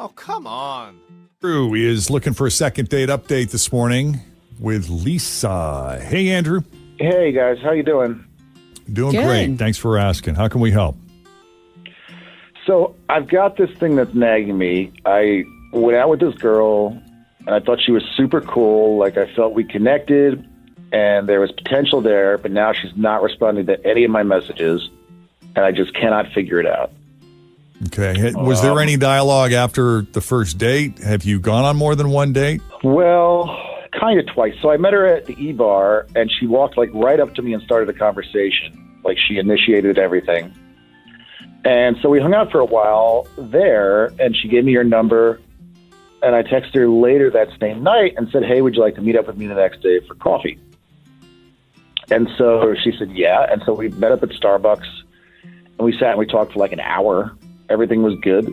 Oh, come on. Andrew is looking for a second date update this morning with Lisa. Hey, Andrew. Hey, guys. How you doing? Doing Good. great. Thanks for asking. How can we help? So I've got this thing that's nagging me. I went out with this girl, and I thought she was super cool. Like, I felt we connected, and there was potential there, but now she's not responding to any of my messages, and I just cannot figure it out. Okay. Was there any dialogue after the first date? Have you gone on more than one date? Well, kind of twice. So I met her at the E-Bar, and she walked, like, right up to me and started a conversation. Like, she initiated everything. And so we hung out for a while there, and she gave me her number, and I texted her later that same night and said, hey, would you like to meet up with me the next day for coffee? And so she said, yeah. And so we met up at Starbucks, and we sat and we talked for like an hour. Everything was good.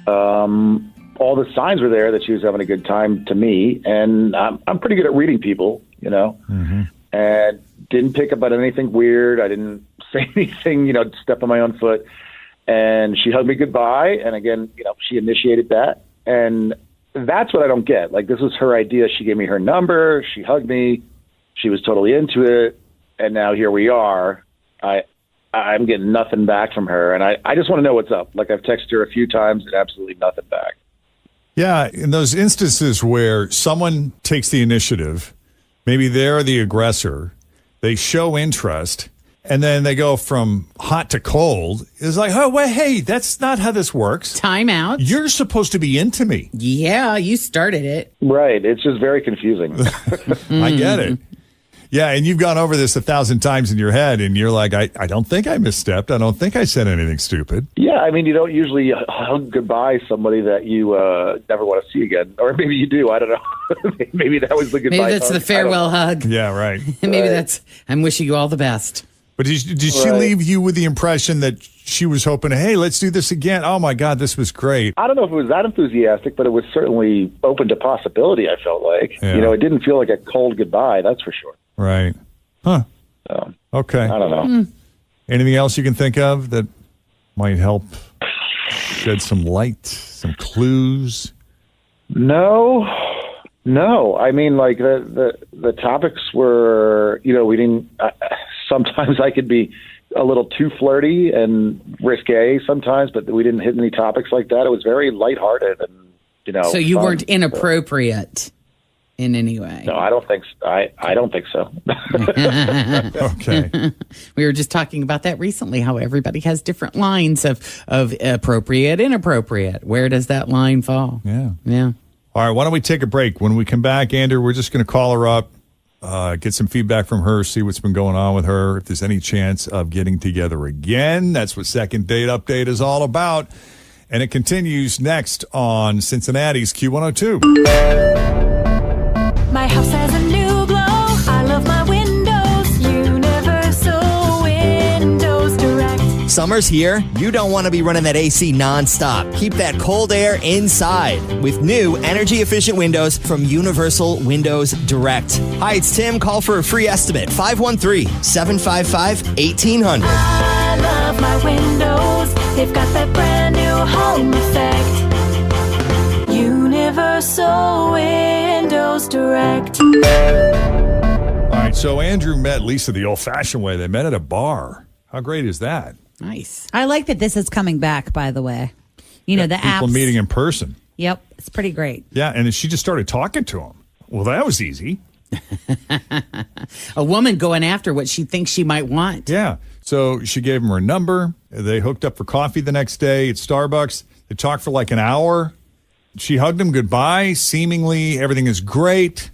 All the signs were there that she was having a good time to me, and I'm pretty good at reading people, you know, and didn't pick up on anything weird. I didn't say anything, step on my own foot. And she hugged me goodbye. And again, she initiated that. And that's what I don't get. Like, this was her idea. She gave me her number. She hugged me. She was totally into it. And now here we are. I'm getting nothing back from her. And I just want to know what's up. Like, I've texted her a few times and absolutely nothing back. Yeah. In those instances where someone takes the initiative, maybe they're the aggressor, they show interest, and then they go from hot to cold. It's like, oh, wait, hey, that's not how this works. Time out. You're supposed to be into me. Yeah, you started it. Right. It's just very confusing. I get it. Yeah, and you've gone over this 1,000 times in your head, and you're like, I don't think I misstepped. I don't think I said anything stupid. Yeah, I mean, you don't usually hug goodbye somebody that you never want to see again. Or maybe you do. I don't know. Maybe that was the goodbye Maybe that's hug. the farewell hug. Yeah, right. Maybe that's, I'm wishing you all the best. But did she leave you with the impression that she was hoping, hey, let's do this again? Oh, my God, this was great. I don't know if it was that enthusiastic, but it was certainly open to possibility, I felt like. Yeah. It didn't feel like a cold goodbye, that's for sure. Right. Huh. So, Okay. I don't know. Anything else you can think of that might help shed some light, some clues? No. I mean, like, the topics were, we didn't... sometimes I could be a little too flirty and risque sometimes, but we didn't hit any topics like that. It was very lighthearted and, So you fun. weren't inappropriate in any way? No, I don't think so. I don't think so. Okay. We were just talking about that recently, how everybody has different lines of appropriate, inappropriate. Where does that line fall? Yeah. Yeah. All right, why don't we take a break? When we come back, Andrew, we're just going to call her up, get some feedback from her, see what's been going on with her, if there's any chance of getting together again. That's what Second Date Update is all about. And it continues next on Cincinnati's Q102. My house has a new glow. I love my windows. Universal Windows Direct. Summer's here. You don't want to be running that AC nonstop. Keep that cold air inside with new energy-efficient windows from Universal Windows Direct. Hi, it's Tim. Call for a free estimate. 513-755-1800. I love my windows. They've got that brand new home effect. Universal Windows Direct. All right, so Andrew met Lisa the old-fashioned way. They met at a bar. How great is that? Nice. I like that this is coming back, by the way. The People apps. meeting in person. Yep, it's pretty great. Yeah, and then she just started talking to him. Well, that was easy. A woman going after what she thinks she might want. Yeah. So she gave him her number. They hooked up for coffee the next day at Starbucks. They talked for like an hour. She hugged him goodbye. Seemingly, everything is great.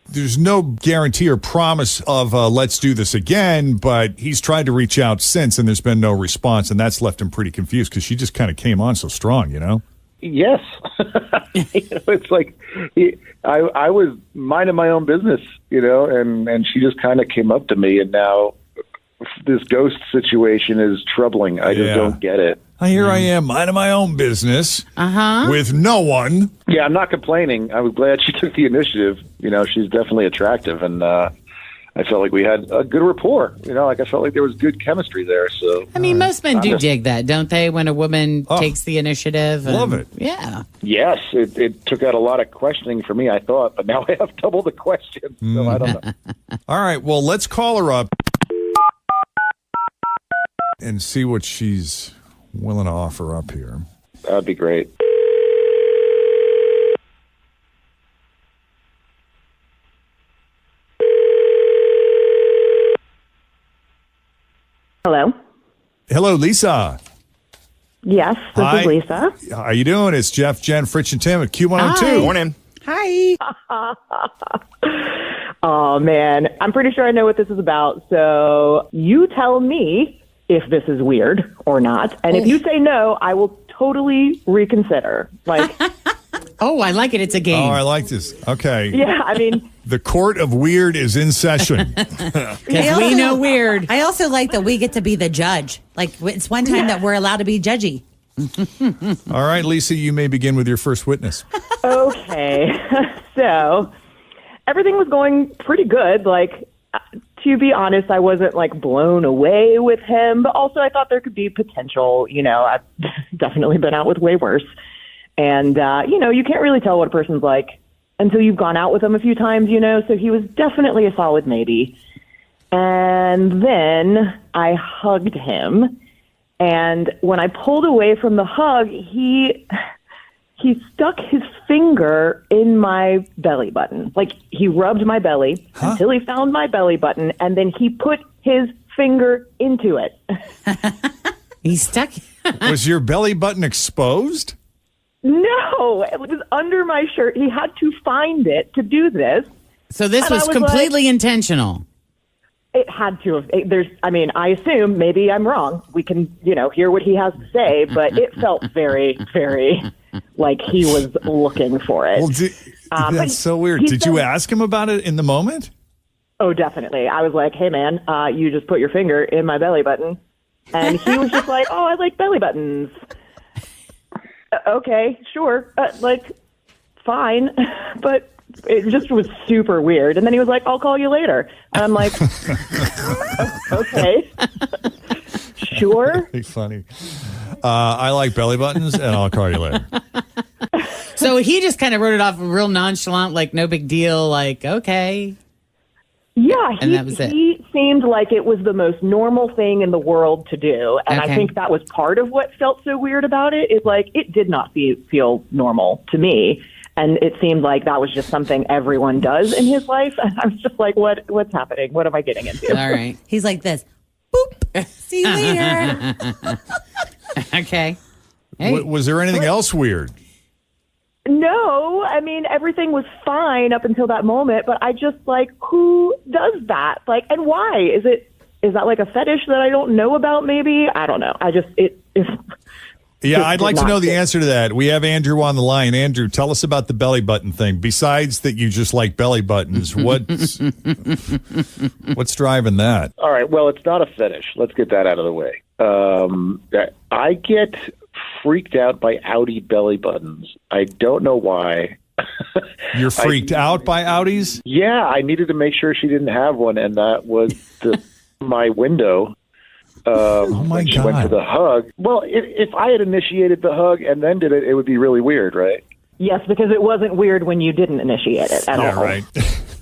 There's no guarantee or promise of let's do this again, but he's tried to reach out since, and there's been no response, and that's left him pretty confused because she just kind of came on so strong, Yes. It's like I was minding my own business, and she just kind of came up to me, and now this ghost situation is troubling. I just don't get it. Here I am, minding my own business with no one. Yeah, I'm not complaining. I was glad she took the initiative. She's definitely attractive, and I felt like we had a good rapport. I felt like there was good chemistry there. So I mean, most men do dig that, don't they? When a woman takes the initiative. Love it. Yeah. yes, it took out a lot of questioning for me, I thought, but now I have double the questions. So I don't know. All right. Well, let's call her up and see what she's willing to offer up here. That'd be great. Hello. Hello, Lisa. Yes, this Hi. is Lisa. How you doing? It's Jeff, Jen, Fritch, and Tim at Q102. Hi. Morning. Hi. Oh man, I'm pretty sure I know what this is about. So you tell me if this is weird or not, and if you say no, I will totally reconsider. Like, Oh, I like it. It's a Oh, game. I like this. Okay. yeah, I mean, The court of weird is in session. Because we know weird. I also like that we get to be the judge. Like, it's one time that we're allowed to be judgy. All right, Lisa, you may begin with your first witness. okay. So everything was going pretty good. Like, to be honest, I wasn't like blown away with him, but also I thought there could be potential. I've definitely been out with way worse. And, you can't really tell what a person's like until you've gone out with them a few times, so he was definitely a solid maybe. And then I hugged him. And when I pulled away from the hug, he stuck his finger in my belly button. Like, he rubbed my belly until he found my belly button, and then he put his finger into it. He's stuck. Was your belly button exposed? No, it was under my shirt. He had to find it to do this. So this And I was was completely intentional. It had to have. I assume, maybe I'm wrong. We can, hear what he has to say, but it felt very, very like he was looking for it. Well, but that's so weird. he Did you said- ask him about it in the moment? Oh, definitely. I was like, hey, man, you just put your finger in my belly button. And he was just like, oh, I like belly buttons. Okay, sure. Fine. But it just was super weird. And then he was like, I'll call you later. And I'm like, okay. Sure. Pretty funny. I like belly buttons, and I'll call you later. So he just kind of wrote it off real nonchalant, like no big deal, like, okay. Yeah, And that was it. He seemed like it was the most normal thing in the world to do. And Okay. I think that was part of what felt so weird about it, is like it did not feel normal to me. And it seemed like that was just something everyone does in his life. And I was just like, what's happening? What am I getting into? All right. He's like this. Boop. See you later. Okay. Hey. Was there anything else weird? No, I mean, everything was fine up until that moment, but I just like, who does that? Like, and why? Is that like a fetish that I don't know about? Maybe? I don't know. Yeah, Just I'd like did to not know the fit. answer to that. We have Andrew on the line. Andrew, tell us about the belly button thing. Besides that you just like belly buttons, what's driving that? All right. Well, it's not a fetish. Let's get that out of the way. I get freaked out by outie belly buttons. I don't know why. You're freaked out by Audis? Yeah, I needed to make sure she didn't have one, and that was my window. my when she went God. for the hug. Well, if I had initiated the hug and then did it, it would be really weird, right? Yes, because it wasn't weird when you didn't initiate it at Yeah, all. right.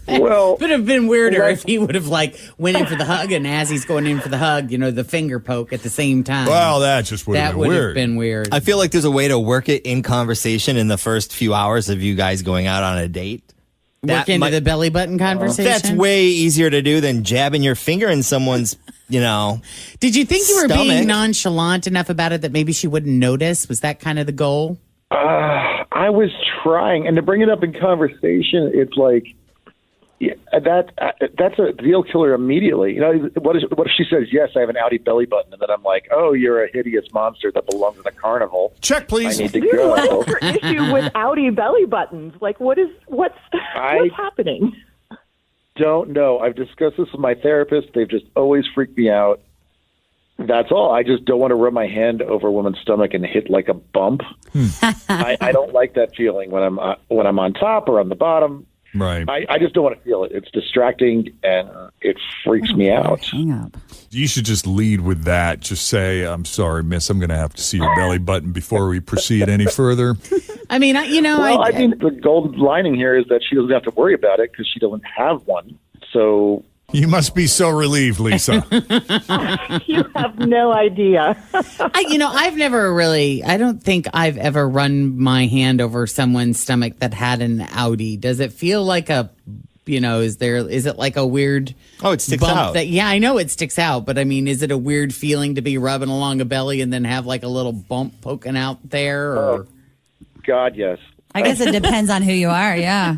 Well, Would have been weirder Well, if he would have like went in for the hug, and as he's going in for the hug, the finger poke at the same time. Well, that just would have that been would weird. have been weird. I feel like there's a way to work it in conversation in the first few hours of you guys going out on a date. Work into the belly button conversation. That's way easier to do than jabbing your finger in someone's, Did you think you were being stomach. nonchalant enough about it that maybe she wouldn't notice? Was that kind of the goal? I was trying, and to bring it up in conversation, it's like, yeah, that's a deal killer immediately. What if she says, yes, I have an outie belly button, and then I'm like, oh, you're a hideous monster that belongs in a carnival. Check, I please. need to Dude, what's go. your issue with outie belly buttons? Like, what's happening? Don't know. I've discussed this with my therapist. They've just always freaked me out. That's all. I just don't want to rub my hand over a woman's stomach and hit like a bump. I don't like that feeling when I'm on top or on the bottom. Right. I just don't want to feel it. It's distracting and it freaks me out. Hang up. You should just lead with that. Just say, "I'm sorry, miss. I'm going to have to see your belly button before we proceed any further." I mean, Well, I think the gold lining here is that she doesn't have to worry about it because she doesn't have one. So You must be so relieved, Lisa. You have no idea. I don't think I've ever run my hand over someone's stomach that had an outie. Does it feel like is it like a weird Oh, it sticks bump out. I know it sticks out, but I mean, is it a weird feeling to be rubbing along a belly and then have like a little bump poking out there? Or God, yes. I guess it depends on who you are. Yeah.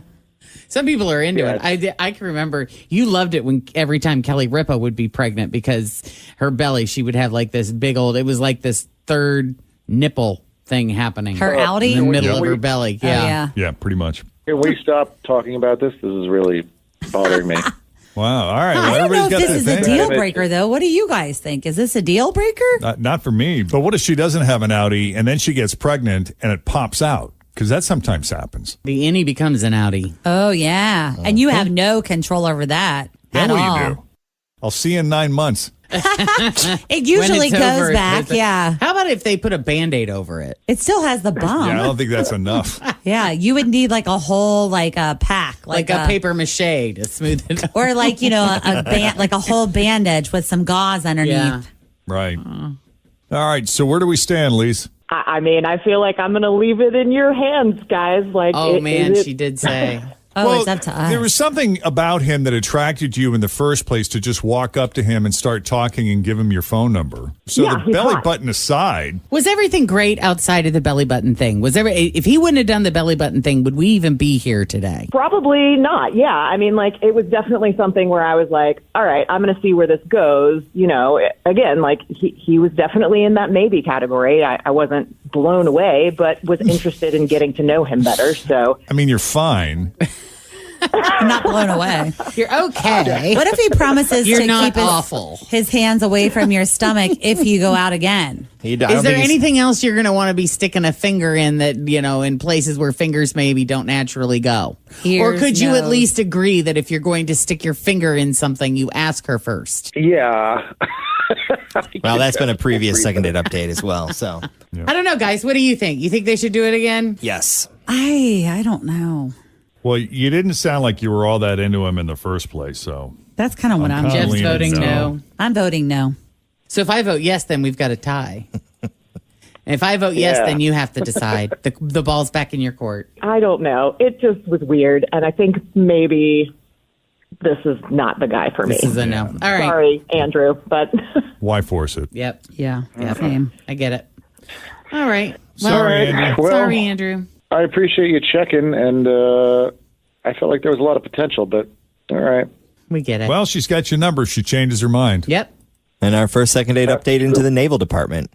some people are into it. I can remember you loved it when every time Kelly Ripa would be pregnant because her belly, she would have like this big old, it was like this third nipple thing happening. Her outie? In the middle of her belly. Oh, yeah. Yeah, pretty much. Can we stop talking about this? This is really bothering me. Wow. All right. Well, I don't know everybody's if got this their is a thing. deal breaker, though. What do you guys think? Is this a deal breaker? Not for me. But what if she doesn't have an outie and then she gets pregnant and it pops out? Because that sometimes happens. The innie becomes an outie. Oh, yeah. And you have no control over that Then at what all. do you do? I'll see you in 9 months. It usually When it's goes over, back. Yeah. How about if they put a Band-Aid over it? It still has the bump. Yeah, I don't think that's enough. Yeah, you would need like a whole pack, Like a paper mache to smooth it out. or like a band, like a whole bandage with some gauze underneath. Yeah. Right. All right. So where do we stand, Lise? I mean, I feel like I'm going to leave it in your hands, guys. Like, Oh, man, is it- she did say. Oh, it's up to us. There was something about him that attracted you in the first place to just walk up to him and start talking and give him your phone number. So Yeah, the he's belly hot. button aside, Was everything great outside of the belly button thing? If he wouldn't have done the belly button thing, would we even be here today? Probably not. Yeah. I mean, like, it was definitely something where I was like, all right, I'm going to see where this goes. Again, like, he was definitely in that maybe category. I wasn't blown away, but was interested in getting to know him better. So, I mean, you're fine. I'm not blown away. You're okay. What if he promises You're to not keep awful. his hands away from your stomach if you go out again? Is there anything else you're going to want to be sticking a finger in that, in places where fingers maybe don't naturally go? Or Ears, could you at nose. least agree that if you're going to stick your finger in something, you ask her first? Yeah. Well, that's been a previous second date update as well. So, I don't know, guys. What do you think? You think they should do it again? yes. I don't know. Well, you didn't sound like you were all that into him in the first place. So That's kind of what I'm. kinda Jeff's leaning voting no. no. I'm voting no. So if I vote yes, then we've got a tie. And if I vote yes, Yeah. then you have to decide. The ball's back in your court. I don't know. It just was weird. And I think maybe this is not the guy for me. This is a no. All right. Sorry, Andrew, but why force it? Yep. Yeah. Same. I get it. All right. Sorry, Andrew. Well, Sorry, Andrew. I appreciate you checking, and I felt like there was a lot of potential, but all right. We get it. Well, she's got your number. She changes her mind. Yep. And our first second date update into the Naval Department.